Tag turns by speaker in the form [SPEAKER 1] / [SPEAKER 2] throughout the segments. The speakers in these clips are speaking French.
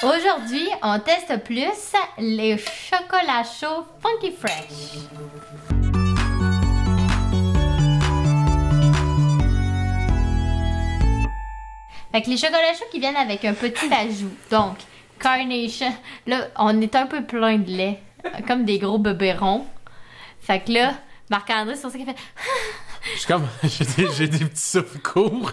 [SPEAKER 1] Aujourd'hui, on teste plus les chocolats chauds Funky Fresh. Fait que les chocolats chauds qui viennent avec un petit ajout. Donc, Carnation. Là, on est un peu plein de lait. Comme des gros bébérons. Fait que là, Marc-André, c'est pour ça qu'il fait...
[SPEAKER 2] Je suis comme... J'ai des petits souffles courts.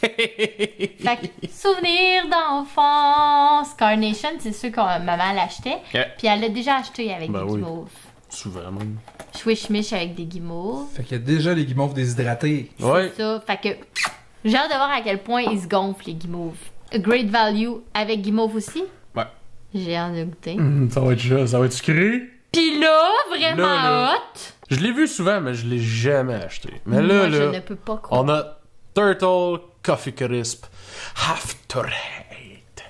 [SPEAKER 1] Fait que, souvenir d'enfance. Carnation, c'est ceux que maman l'achetait.
[SPEAKER 2] Yeah.
[SPEAKER 1] Puis elle l'a déjà acheté avec des
[SPEAKER 2] oui.
[SPEAKER 1] guimauves.
[SPEAKER 2] Souvent, même.
[SPEAKER 1] Swish-mish avec des guimauves.
[SPEAKER 3] Fait qu'il y a déjà les guimauves déshydratés.
[SPEAKER 2] Ouais.
[SPEAKER 1] C'est ça. Fait que j'ai hâte de voir à quel point ils se gonflent, les guimauves. A great value avec guimauve aussi.
[SPEAKER 2] Ouais.
[SPEAKER 1] J'ai hâte de goûter.
[SPEAKER 2] Ça va être sucré.
[SPEAKER 1] Pis là, vraiment
[SPEAKER 2] Là.
[SPEAKER 1] hot.
[SPEAKER 2] Je l'ai vu souvent, mais je l'ai jamais acheté. Mais
[SPEAKER 1] Moi,
[SPEAKER 2] là,
[SPEAKER 1] je ne peux pas croire.
[SPEAKER 2] on a Turtle Coffee Crisp After Eight.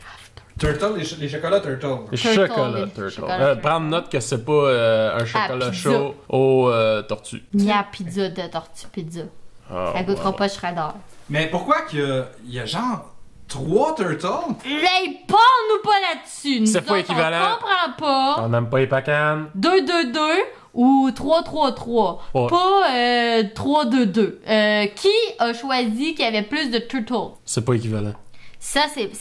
[SPEAKER 3] Turtle, les chocolats Turtle.
[SPEAKER 2] Les
[SPEAKER 1] Turtle,
[SPEAKER 2] chocolats
[SPEAKER 1] les
[SPEAKER 2] Turtle.
[SPEAKER 1] chocolats
[SPEAKER 2] Prendre note que c'est pas un chocolat
[SPEAKER 1] pizza.
[SPEAKER 2] chaud aux tortues.
[SPEAKER 1] Il y a pizza de tortue pizza.
[SPEAKER 2] Ah,
[SPEAKER 1] Ça goûtera
[SPEAKER 2] voilà.
[SPEAKER 1] pas Shredder.
[SPEAKER 3] Mais pourquoi qu'il y a genre 3 Turtles?
[SPEAKER 1] Hey, parle-nous pas là-dessus. Nous
[SPEAKER 2] C'est pas
[SPEAKER 1] autres,
[SPEAKER 2] équivalent.
[SPEAKER 1] On comprend pas.
[SPEAKER 2] On n'aime pas les pacanes.
[SPEAKER 1] 2-2-2 ou 3-3-3.
[SPEAKER 2] Ouais.
[SPEAKER 1] Pas 3-2-2. Qui a choisi qu'il y avait plus de turtles?
[SPEAKER 2] C'est pas équivalent.
[SPEAKER 1] Ça, c'est...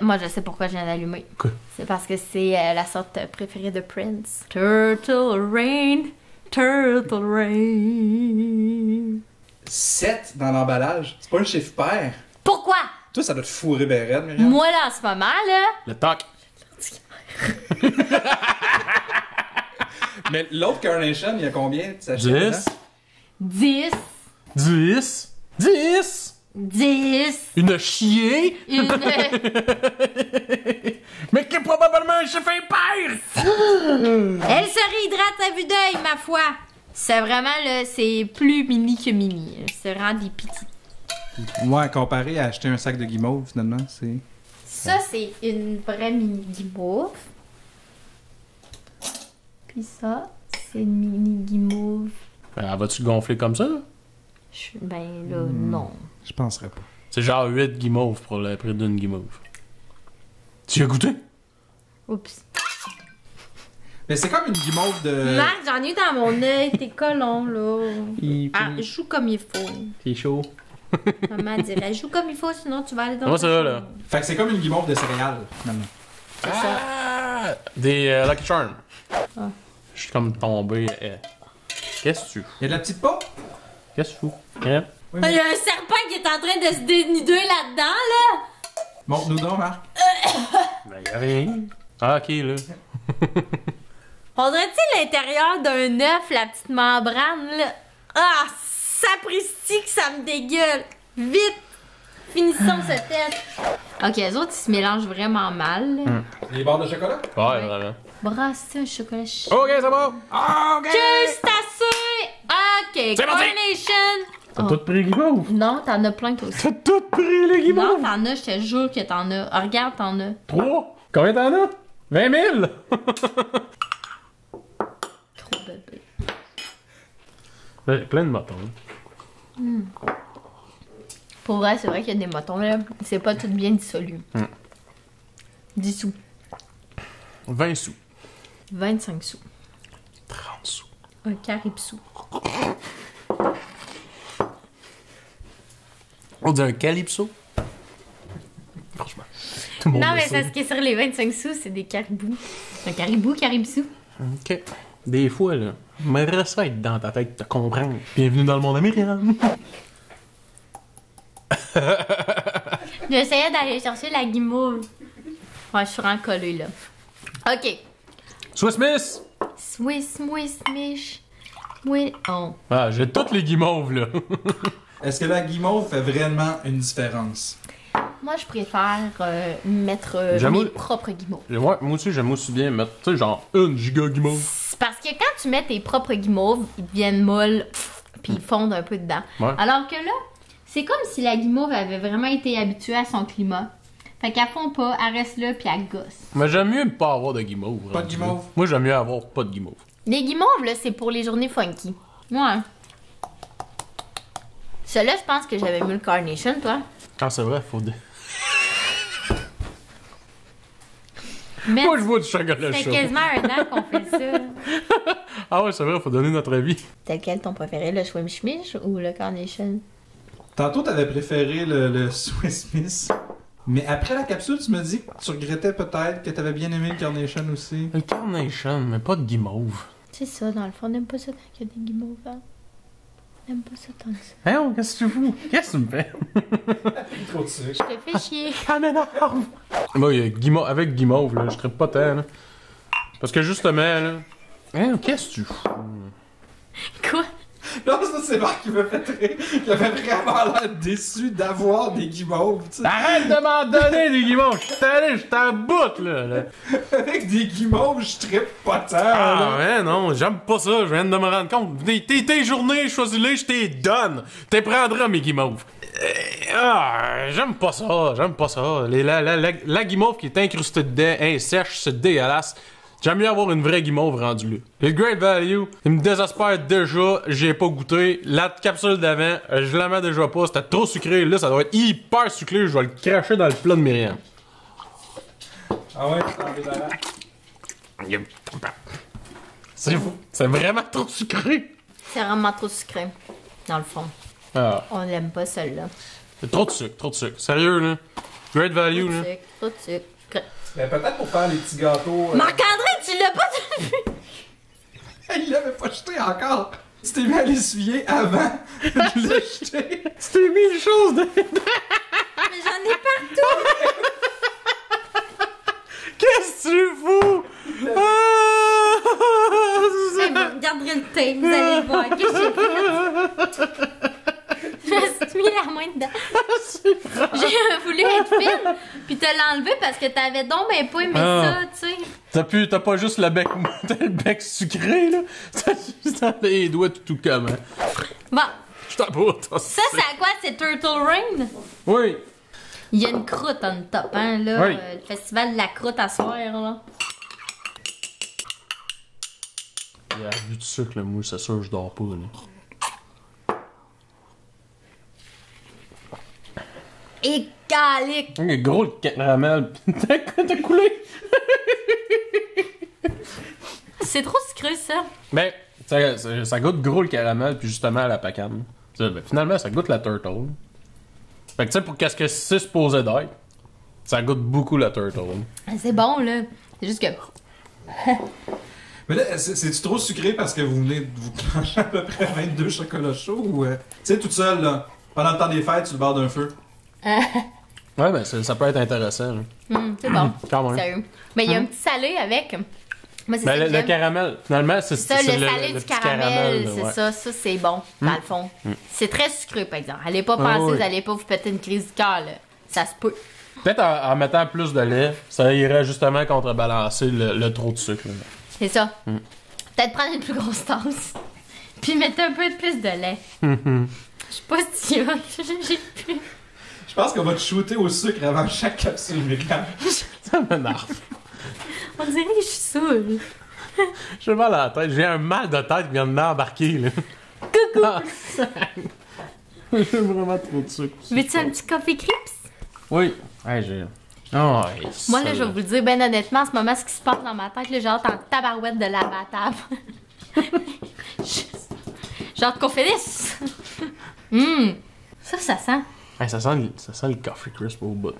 [SPEAKER 1] Moi, je sais pourquoi je viens d'allumer.
[SPEAKER 2] Quoi?
[SPEAKER 1] C'est parce que c'est la sorte préférée de Prince. Turtle Rain, Turtle Rain.
[SPEAKER 3] 7 dans l'emballage. C'est pas un chiffre pair.
[SPEAKER 1] Pourquoi?
[SPEAKER 3] Toi, ça doit te fourrer ben raide, Myriam.
[SPEAKER 1] Moi, là, en ce moment, là...
[SPEAKER 2] Le toc.
[SPEAKER 3] Mais l'autre Carnation, il y a combien? Tu s'achètes
[SPEAKER 2] 10.
[SPEAKER 1] 10,
[SPEAKER 2] 10. 10.
[SPEAKER 1] 10,
[SPEAKER 2] Une chier.
[SPEAKER 1] une...
[SPEAKER 2] Mais qui est probablement un chiffre impair.
[SPEAKER 1] Elle se réhydrate à vue d'œil, ma foi. C'est vraiment, là, c'est plus mini que mini. C'est vraiment des petits.
[SPEAKER 3] Ouais, comparé à acheter un sac de guimauve, finalement, c'est...
[SPEAKER 1] Ça, c'est une vraie mini guimauve. Puis ça, c'est une mini guimauve.
[SPEAKER 2] Ben, vas-tu gonfler comme ça?
[SPEAKER 1] Ben là, non.
[SPEAKER 3] Je penserais pas.
[SPEAKER 2] C'est genre 8 guimauves pour le prix d'une guimauve. Tu y as goûté?
[SPEAKER 1] Oups.
[SPEAKER 3] Mais c'est comme une guimauve de...
[SPEAKER 1] Marc, j'en ai eu dans mon œil, t'es colon, là. Ah, joue comme il faut.
[SPEAKER 2] C'est chaud.
[SPEAKER 1] Maman dirait, joue comme il faut, sinon tu vas aller dans
[SPEAKER 2] Comment
[SPEAKER 1] ta
[SPEAKER 2] ça va,
[SPEAKER 1] chambre.
[SPEAKER 2] là?
[SPEAKER 3] Fait que c'est comme une guimauve de céréales, finalement.
[SPEAKER 1] C'est ça.
[SPEAKER 2] Ah! Des Lucky Charms.
[SPEAKER 1] Ah.
[SPEAKER 2] Je suis comme tombé. Qu'est-ce que tu fous?
[SPEAKER 3] Il y a de la petite peau?
[SPEAKER 2] Qu'est-ce que tu fous? Hein?
[SPEAKER 3] Oui,
[SPEAKER 1] Il y a un serpent qui est en train de se dénuder là-dedans, là.
[SPEAKER 3] Montre-nous donc, Marc.
[SPEAKER 2] Ben, y'a rien. Ah, ok, là.
[SPEAKER 1] On dirait-tu l'intérieur d'un œuf, la petite membrane, là? Ah, sapristi que ça me dégueule! Vite! Finissons ce test! Ok, les autres, ils se mélangent vraiment mal, là.
[SPEAKER 3] Les barres de chocolat?
[SPEAKER 2] Ouais, vraiment.
[SPEAKER 1] Brasser un chocolat chaud.
[SPEAKER 2] Ok, ça va.
[SPEAKER 3] Ah, ok!
[SPEAKER 1] Juste assez! Ok,
[SPEAKER 2] C'est parti!
[SPEAKER 1] Carnation!
[SPEAKER 2] T'as
[SPEAKER 1] Oh.
[SPEAKER 2] tout pris les guimauves?
[SPEAKER 1] Non, t'en as plein toi aussi.
[SPEAKER 2] T'as tout pris les
[SPEAKER 1] Non,
[SPEAKER 2] guimauves?
[SPEAKER 1] t'en as, je te jure que t'en as. Ah, regarde, t'en as.
[SPEAKER 2] 3? Combien t'en as? 20 000?
[SPEAKER 1] Trop bébé.
[SPEAKER 2] Ben, plein de motons.
[SPEAKER 1] Pour vrai, c'est vrai qu'il y a des motons, là. C'est pas tout bien dissolu. 10 sous.
[SPEAKER 2] 20 sous.
[SPEAKER 1] 25 sous.
[SPEAKER 2] 30 sous.
[SPEAKER 1] Un caribsou.
[SPEAKER 2] On dit un calypso? Franchement. Tout le monde
[SPEAKER 1] Non,
[SPEAKER 2] le
[SPEAKER 1] mais
[SPEAKER 2] sait.
[SPEAKER 1] c'est ce qui est sur les 25 sous, c'est des caribous. Un caribou, caribsou.
[SPEAKER 2] Ok. Des fois, là, m'aimerait ça être dans ta tête, te comprendre. Bienvenue dans le monde américain.
[SPEAKER 1] J'essayais d'aller chercher la guimauve. Ouais, je suis vraiment collée, là. Ok.
[SPEAKER 2] Swiss Miss!
[SPEAKER 1] Swiss, Swiss, Mich. Oui. Oh.
[SPEAKER 2] Ah, j'ai toutes les guimauves, là.
[SPEAKER 3] Est-ce que la guimauve fait vraiment une différence?
[SPEAKER 1] Moi, je préfère mettre
[SPEAKER 2] J'aime-
[SPEAKER 1] mes propres guimauves.
[SPEAKER 2] Ouais, moi aussi, j'aime aussi bien mettre, tu sais, genre, une giga guimauve.
[SPEAKER 1] C'est parce que quand tu mets tes propres guimauves, ils deviennent molles, puis ils fondent un peu dedans.
[SPEAKER 2] Ouais.
[SPEAKER 1] Alors que là, c'est comme si la guimauve avait vraiment été habituée à son climat. Fait qu'elle fond pas, elle reste là, puis elle gosse.
[SPEAKER 2] Mais j'aime mieux pas avoir de guimauve.
[SPEAKER 3] Pas de
[SPEAKER 2] rendu
[SPEAKER 3] guimauve?
[SPEAKER 2] là. Moi, j'aime mieux avoir pas de guimauve.
[SPEAKER 1] Les guimauves, là, c'est pour les journées funky. Ouais. Celui-là, je pense que j'avais mis le Carnation, toi.
[SPEAKER 2] Quand c'est vrai, faut...
[SPEAKER 1] Mais
[SPEAKER 2] Moi, je vois du chocolat
[SPEAKER 1] c'est
[SPEAKER 2] chaud.
[SPEAKER 1] quasiment un an qu'on fait ça.
[SPEAKER 2] Ah ouais, c'est vrai, faut donner notre avis.
[SPEAKER 1] C'est lequel ton préféré, le Schwimschmisch ou le Carnation?
[SPEAKER 3] Tantôt, t'avais préféré le Swiss Miss. Mais après la capsule, tu me dis que tu regrettais peut-être que t'avais bien aimé le Carnation aussi.
[SPEAKER 2] Le Carnation, mais pas de guimauve.
[SPEAKER 1] C'est ça, dans le fond, on n'aime pas ça tant qu'il y a des guimauves. Hein? On n'aime pas ça tant que ça.
[SPEAKER 2] Hein, qu'est-ce que tu fous? Qu'est-ce que tu me fais?
[SPEAKER 3] Trop de sucre.
[SPEAKER 1] Je te fais chier.
[SPEAKER 2] Ah, m'énerve! Moi, avec guimauve, là, je traite pas tant, là. Parce que justement, là. Hein, qu'est-ce que tu fous?
[SPEAKER 1] Quoi?
[SPEAKER 3] Non, ça, c'est Marc qui me fait rire. Il avait vraiment l'air déçu d'avoir des guimauves, tu sais.
[SPEAKER 2] Arrête de m'en donner des guimauves! Je t'en boute, là!
[SPEAKER 3] Avec des guimauves, je trippe pas tant,
[SPEAKER 2] Ah,
[SPEAKER 3] là.
[SPEAKER 2] ouais, non, j'aime pas ça, je viens de me rendre compte. Tes journées, choisis-les, je t'es donne. T'es prendras mes guimauves. J'aime pas ça. La guimauve qui est incrustée dedans, sèche, c'est dégueulasse. J'aime mieux avoir une vraie guimauve rendue là. Et le Great Value, il me désespère déjà, j'ai pas goûté. La capsule d'avant, je la mets déjà pas, c'était trop sucré. Là, ça doit être hyper sucré, je vais le cracher dans le plat de Myriam.
[SPEAKER 3] Ah ouais, c'est embêtant.
[SPEAKER 2] C'est vraiment trop sucré.
[SPEAKER 1] C'est vraiment trop sucré, dans le fond.
[SPEAKER 2] Ah,
[SPEAKER 1] On l'aime pas, celle-là.
[SPEAKER 2] c'est trop de sucre. Sérieux, là. Great Value, là.
[SPEAKER 1] Trop de sucre.
[SPEAKER 3] Mais peut-être pour faire les petits gâteaux.
[SPEAKER 1] Marc-André, tu l'as pas vu?
[SPEAKER 3] Il l'avait pas jeté encore. Tu t'es mis à l'essuyer avant de le jeter.
[SPEAKER 2] Tu t'es mis une chose de...
[SPEAKER 1] Mais j'en ai partout!
[SPEAKER 2] Qu'est-ce que tu fous?
[SPEAKER 1] Hey, vous regarderez le tape, vous allez le voir. Qu'est-ce que j'ai fait? Je me suis mis la main dedans. J'ai voulu être fine, puis te l'enlever parce que t'avais donc ben pas aimé ça, tu sais.
[SPEAKER 2] T'as pas juste le bec, t'as le bec sucré, là. T'as juste les doigts tout comment.
[SPEAKER 1] Bon,
[SPEAKER 2] Je t'aboute.
[SPEAKER 1] ça, c'est à quoi? C'est Turtle Rain?
[SPEAKER 2] Oui.
[SPEAKER 1] Il y a une croûte en top, hein, là.
[SPEAKER 2] Oui.
[SPEAKER 1] Le festival de la croûte à soir, là.
[SPEAKER 2] Il y a du sucre, là, moi, c'est sûr, je dors pas, là.
[SPEAKER 1] Et calique!
[SPEAKER 2] Il est gros le caramel. T'as coulé.
[SPEAKER 1] C'est trop sucré, ça.
[SPEAKER 2] Ben, ça goûte gros le caramel, puis justement à la pacane. Ben, finalement, ça goûte la turtle. Fait que tu sais, pour qu'est-ce que c'est supposé d'être, ça goûte beaucoup la turtle.
[SPEAKER 1] C'est bon, là. C'est juste que...
[SPEAKER 3] Mais là, c'est-tu trop sucré parce que vous venez de vous clencher à peu près 22 chocolats chauds ou. Tu sais, toute seule, là, pendant le temps des fêtes, sur le bord d'un feu?
[SPEAKER 2] Ouais, ben ça peut être intéressant. Là.
[SPEAKER 1] c'est bon.
[SPEAKER 2] Quand même.
[SPEAKER 1] Sérieux. Mais il y a un petit salé avec. Moi, c'est
[SPEAKER 2] Ben,
[SPEAKER 1] ça que
[SPEAKER 2] le
[SPEAKER 1] j'aime.
[SPEAKER 2] caramel, finalement, c'est
[SPEAKER 1] Ça, le salé du
[SPEAKER 2] petit
[SPEAKER 1] caramel,
[SPEAKER 2] là,
[SPEAKER 1] c'est
[SPEAKER 2] ouais.
[SPEAKER 1] ça, c'est bon, dans le fond. C'est très sucré, par exemple. Allez pas penser,
[SPEAKER 2] oui.
[SPEAKER 1] vous allez pas vous péter une crise du cœur, là. Ça se peut.
[SPEAKER 2] Peut-être en mettant plus de lait, ça irait justement contrebalancer le trop de sucre. Là.
[SPEAKER 1] C'est ça. Peut-être prendre une plus grosse tasse. Puis mettre un peu de plus de lait. Je suis pas si hot. J'ai plus.
[SPEAKER 3] Je pense qu'on va te shooter au sucre avant chaque capsule, Myriam.
[SPEAKER 2] Ça m'énerve.
[SPEAKER 1] On dirait que je suis saoule.
[SPEAKER 2] J'ai mal à la tête. J'ai un mal de tête qui vient de m'embarquer. Là.
[SPEAKER 1] Coucou.
[SPEAKER 2] Ah, j'ai vraiment trop de sucre.
[SPEAKER 1] Veux-tu un petit coffee crisp?
[SPEAKER 2] Oui. Hey, j'ai... Oh, hey,
[SPEAKER 1] Moi, là, je vais vous le dire, ben honnêtement, en ce moment, ce qui se passe dans ma tête, là, j'ai hâte en tabarouette de laver à table. J'ai hâte qu'on finisse. Ça sent.
[SPEAKER 2] Hey, ça sent le coffee crisp au bout.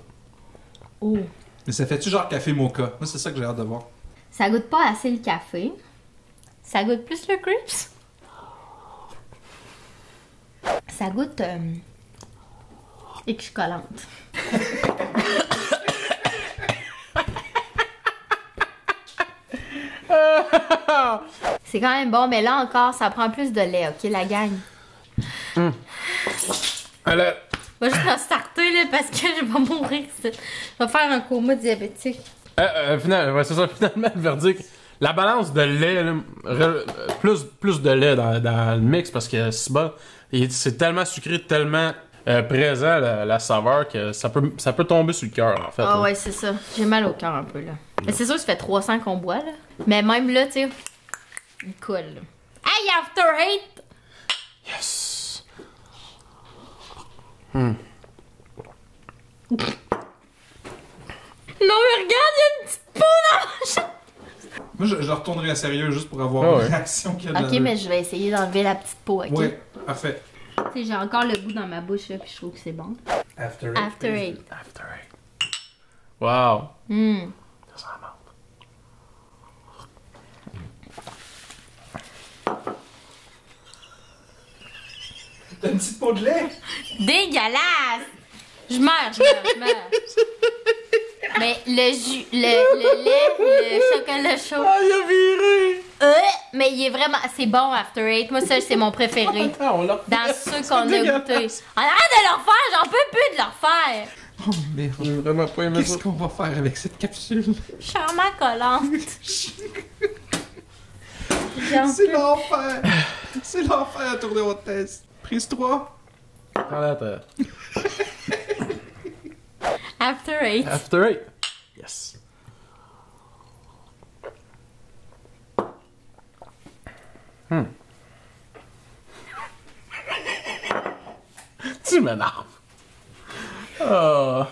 [SPEAKER 1] Oh.
[SPEAKER 3] Mais ça fait-tu genre café mocha? Moi, c'est ça que j'ai hâte de voir.
[SPEAKER 1] Ça goûte pas assez le café. Ça goûte plus le crisp. Ça goûte équivalente. C'est quand même bon, mais là encore, ça prend plus de lait, ok, la gang?
[SPEAKER 2] Alors,
[SPEAKER 1] Je vais juste me starter là, parce que je vais mourir. Je vais faire un coma diabétique.
[SPEAKER 2] ouais, c'est ça, finalement, le verdict. La balance de lait, là, plus de lait dans le mix parce que c'est tellement sucré, tellement présent la saveur que ça peut tomber sur le cœur en fait.
[SPEAKER 1] Ah
[SPEAKER 2] là.
[SPEAKER 1] ouais, c'est ça. J'ai mal au cœur un peu là. Mais c'est sûr que ça fait 300 qu'on boit là. Mais même là, tu sais, il coule. Là. Hey, After Eight!
[SPEAKER 2] Yes!
[SPEAKER 1] Non, mais regarde, il y a une petite
[SPEAKER 3] Moi, je retournerai à sérieux juste pour avoir
[SPEAKER 2] Ah
[SPEAKER 3] une
[SPEAKER 2] ouais.
[SPEAKER 3] réaction qui a de
[SPEAKER 1] Ok,
[SPEAKER 3] l'allure.
[SPEAKER 1] mais je vais essayer d'enlever la petite peau, ok?
[SPEAKER 3] Ouais, parfait.
[SPEAKER 1] Tu sais, j'ai encore le goût dans ma bouche, là, puis je trouve que c'est bon.
[SPEAKER 3] After
[SPEAKER 1] After Eight.
[SPEAKER 2] After Eight. Wow.
[SPEAKER 1] Hum.
[SPEAKER 2] Ça sent la menthe.
[SPEAKER 3] T'as une petite peau de lait?
[SPEAKER 1] Dégueulasse! Je meurs. Mais le jus, le lait, le chocolat chaud.
[SPEAKER 2] Ah, il a viré!
[SPEAKER 1] Mais il est vraiment. C'est bon, After Eight. Moi, ça, c'est mon préféré.
[SPEAKER 2] Ah, on l'a
[SPEAKER 1] Dans ceux qu'on a
[SPEAKER 2] dégueulasse.
[SPEAKER 1] goûté. Arrête de leur faire, j'en peux plus de leur faire.
[SPEAKER 3] Oh merde.
[SPEAKER 2] J'ai vraiment pas aimé ça.
[SPEAKER 3] Qu'est-ce qu'on va faire avec cette capsule?
[SPEAKER 1] Charmant collante.
[SPEAKER 3] C'est l'enfer! C'est l'enfer à tourner au test. Prise 3.
[SPEAKER 2] Prends la tête.
[SPEAKER 1] After Eight.
[SPEAKER 2] After Eight. Yes. Tu m'énerves. Oh.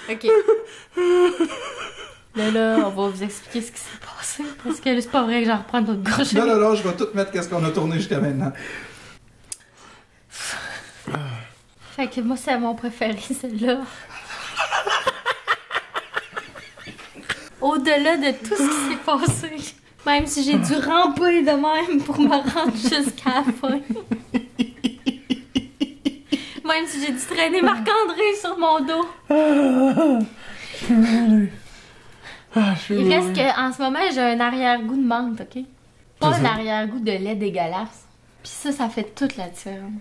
[SPEAKER 1] Ok. Là, on va vous expliquer ce qui s'est passé. Parce que c'est pas vrai que j'en reprends d'autres gorgées.
[SPEAKER 3] Non, je vais tout mettre qu'est-ce qu'on a tourné jusqu'à maintenant.
[SPEAKER 1] Fait que moi, c'est mon préféré, celle-là. Au-delà de tout ce qui s'est passé. Même si j'ai dû ramper de même pour me rendre jusqu'à la fin. Même si j'ai dû traîner Marc-André sur mon dos. Il reste que en ce moment, j'ai un arrière-goût de menthe, ok? Pas un arrière-goût de lait dégueulasse. Puis ça fait toute la différence.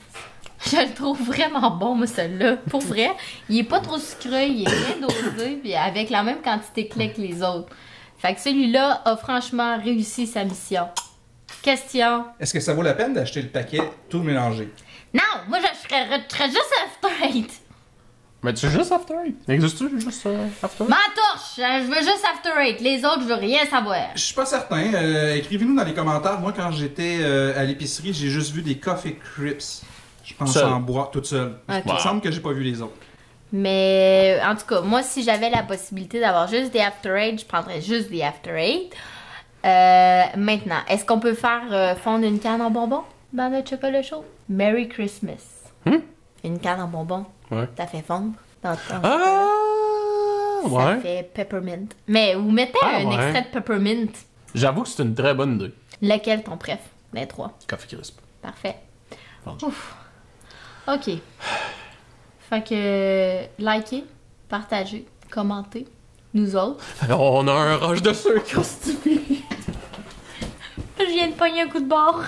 [SPEAKER 1] Je le trouve vraiment bon, moi, celui-là. Pour vrai, il est pas trop sucré, il est bien dosé, puis avec la même quantité clé que les autres. Fait que celui-là a franchement réussi sa mission. Question.
[SPEAKER 3] Est-ce que ça vaut la peine d'acheter le paquet tout mélangé?
[SPEAKER 1] Non, moi, je serais juste After Eight.
[SPEAKER 2] Mais tu es juste After Eight. Existe-tu juste After Eight?
[SPEAKER 1] Ma torche, je veux juste After Eight. Les autres, je veux rien savoir.
[SPEAKER 3] Je suis pas certain. Écrivez-nous dans les commentaires. Moi, quand j'étais à l'épicerie, j'ai juste vu des Coffee Crips. Je pense
[SPEAKER 2] Seul.
[SPEAKER 3] en boire toute seule.
[SPEAKER 1] Ok.
[SPEAKER 3] Il me semble que j'ai pas vu les autres.
[SPEAKER 1] Mais en tout cas, moi, si j'avais la possibilité d'avoir juste des After Eight, je prendrais juste des After Eight. Maintenant, est-ce qu'on peut faire fondre une canne en bonbons dans notre chocolat chaud? Merry Christmas. Une canne en bonbons.
[SPEAKER 2] Ouais.
[SPEAKER 1] Ça fait fondre dans ton
[SPEAKER 2] Ah!
[SPEAKER 1] Ça
[SPEAKER 2] Ouais.
[SPEAKER 1] fait peppermint. Mais vous mettez
[SPEAKER 2] Ah,
[SPEAKER 1] un
[SPEAKER 2] ouais.
[SPEAKER 1] extrait de peppermint.
[SPEAKER 2] J'avoue que c'est une très bonne idée.
[SPEAKER 1] Lequel ton préf? Les trois.
[SPEAKER 2] Coffee Crisp.
[SPEAKER 1] Parfait.
[SPEAKER 2] Vendu.
[SPEAKER 1] Ouf. OK. Fait que likez, partagez, commentez. Nous autres.
[SPEAKER 2] On a un rush de sucre, Stevie.
[SPEAKER 1] Je viens de pogner un coup de barre.